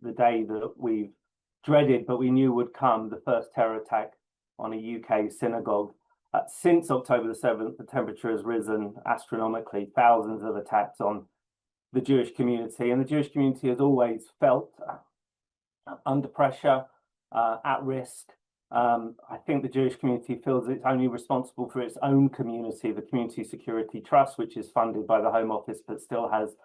the day that we've dreaded, but we knew would come, the first terror attack on a UK synagogue. Since October the 7th, the temperature has risen astronomically, thousands of attacks on the Jewish community, and the Jewish community has always felt under pressure, at risk. I think the Jewish community feels it's only responsible for its own community, the Community Security Trust, which is funded by the Home Office, but still has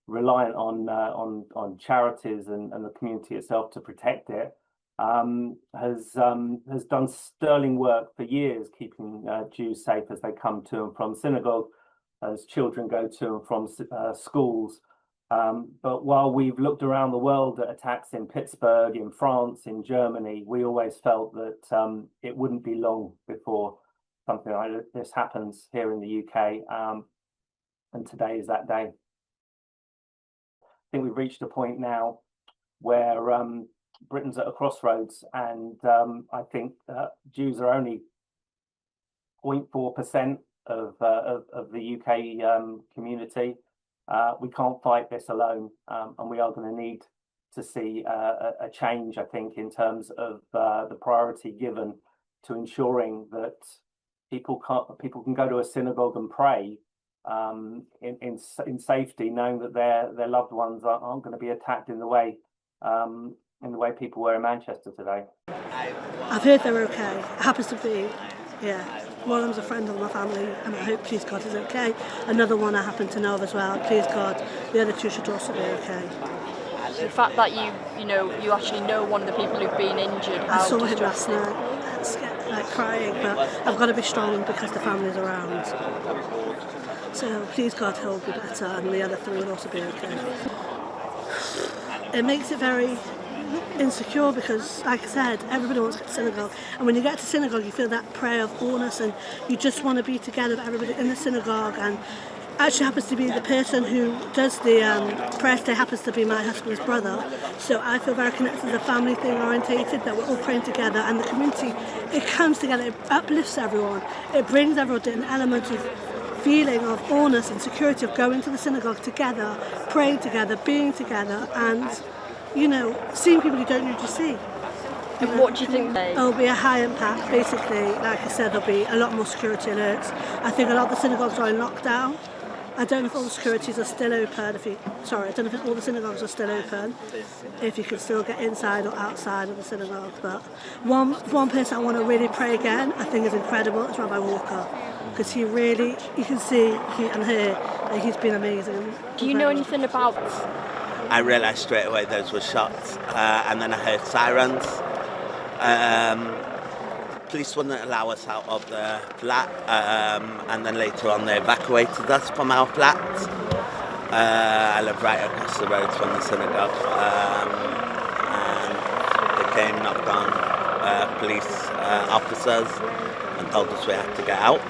reliant on charities and the community itself to protect it. Has done sterling work for years, keeping Jews safe as they come to and from synagogue, as children go to and from schools. But while we've looked around the world at attacks in Pittsburgh, in France, in Germany, we always felt that it wouldn't be long before something like this happens here in the UK. And today is that day. I think we've reached a point now where Britain's at a crossroads, and I think Jews are only 0.4% of the UK community. We can't fight this alone, and we are going to need to see a change, I think, in terms of the priority given to ensuring that people can go to a synagogue and pray in safety, knowing that their loved ones aren't going to be attacked in the way people were in Manchester today. I've heard they're okay. It happens to be, one of them's a friend of my family, and I hope, please God, is okay. Another one I happen to know of as well. Please God, the other two should also be okay. The fact that you actually know one of the people who've been injured. I saw him last night, scared, like crying, but I've got to be strong because the family's around. So please God, he'll be better, and the other three will also be okay. It makes it very insecure because, like I said, everybody wants to get to synagogue, and when you get to synagogue you feel that prayer of allness, and you just want to be together with everybody in the synagogue. And actually happens to be the person who does the prayer today happens to be my husband's brother, so I feel very connected to the family thing orientated, that we're all praying together, and the community, it comes together, it uplifts everyone, it brings everyone to an element of feeling of allness and security, of going to the synagogue together, praying together, being together, and seeing people you don't usually see. And what do you think? There'll be a high impact. Basically, like I said, there'll be a lot more security alerts. I think a lot of the synagogues are in lockdown. I don't know if all the securities are still open. I don't know if all the synagogues are still open, if you can still get inside or outside of the synagogue. But one person I want to really pray again, I think is incredible, is Rabbi Walker. Because he really, you can see and hear that he's been amazing. Do you know anything about? I realised straight away those were shots, and then I heard sirens. Police wouldn't allow us out of the flat, and then later on they evacuated us from our flat. I live right across the road from the synagogue, and they came, knocked on police officers and told us we had to get out.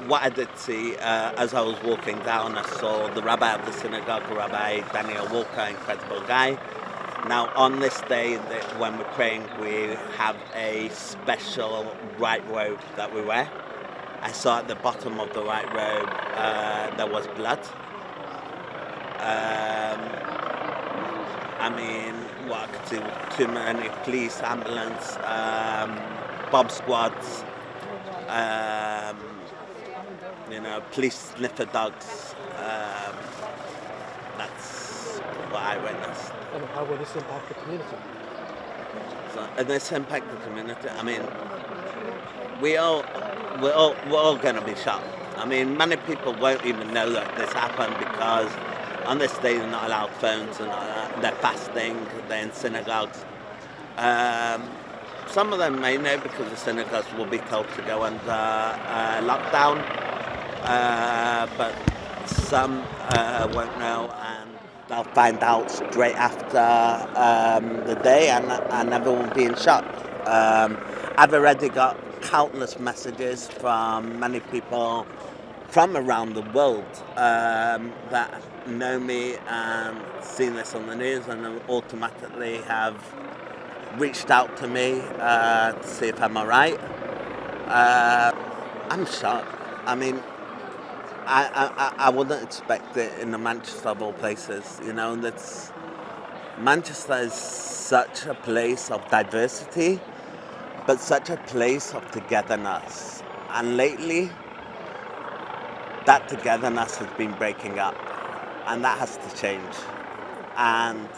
What I did see, as I was walking down, I saw the rabbi of the synagogue, Rabbi Daniel Walker, incredible guy. Now, on this day, when we're praying, we have a special white robe that we wear. I saw at the bottom of the white robe there was blood. What I could see, too many police, ambulance, bomb squads, police sniffer dogs. That's what I witnessed. And how will this impact the community? This impact the community. We're all going to be shocked. Many people won't even know that this happened because on this day they're not allowed phones and they're fasting. They're in synagogues. Some of them may know because the synagogues will be told to go under lockdown, but some won't know, and they'll find out straight after the day, and everyone will be in shock. I've already got countless messages from many people from around the world that know me and seen this on the news and automatically have reached out to me to see if I'm alright. I'm shocked. I wouldn't expect it in the Manchester of all places, Manchester is such a place of diversity, but such a place of togetherness. And lately, that togetherness has been breaking up, and that has to change. And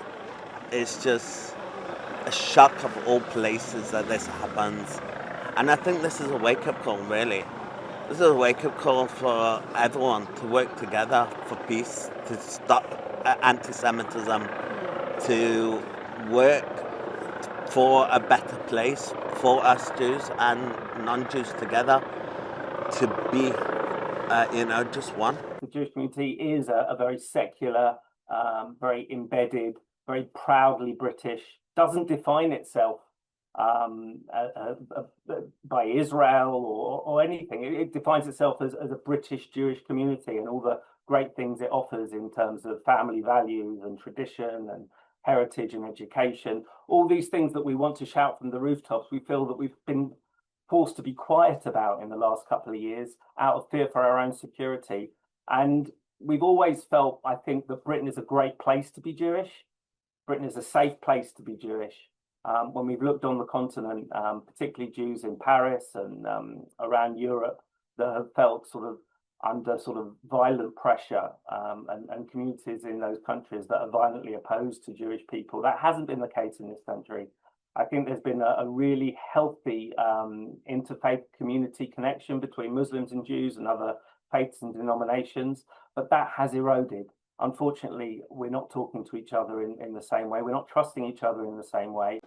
it's just a shock of all places that this happens. And I think this is a wake-up call, really. This is a wake-up call for everyone to work together for peace, to stop anti-Semitism, to work for a better place for us Jews and non-Jews together, to be, just one. The Jewish community is a very secular, very embedded, very proudly British, doesn't define itself by Israel or anything. It defines itself as a British Jewish community and all the great things it offers in terms of family values and tradition and heritage and education. All these things that we want to shout from the rooftops, we feel that we've been forced to be quiet about in the last couple of years out of fear for our own security. And we've always felt, I think, that Britain is a great place to be Jewish. Britain is a safe place to be Jewish. When we've looked on the continent, particularly Jews in Paris and around Europe that have felt sort of under sort of violent pressure, and communities in those countries that are violently opposed to Jewish people. That hasn't been the case in this country. I think there's been a really healthy interfaith community connection between Muslims and Jews and other faiths and denominations, but that has eroded. Unfortunately, we're not talking to each other in the same way. We're not trusting each other in the same way.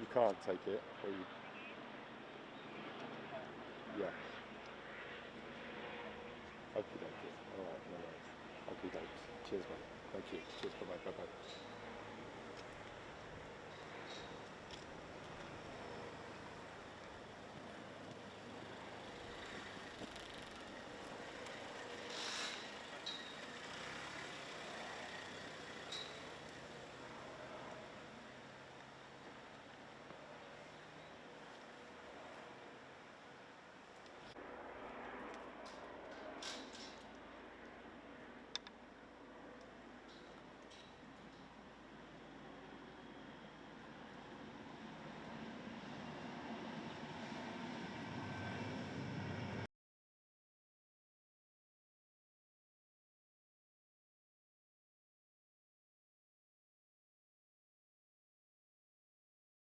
You can't take it, or you... Yeah. Okie dokie. Alright, no worries. Okie dokes. Cheers, mate. Thank you. Cheers, bye-bye, bye-bye.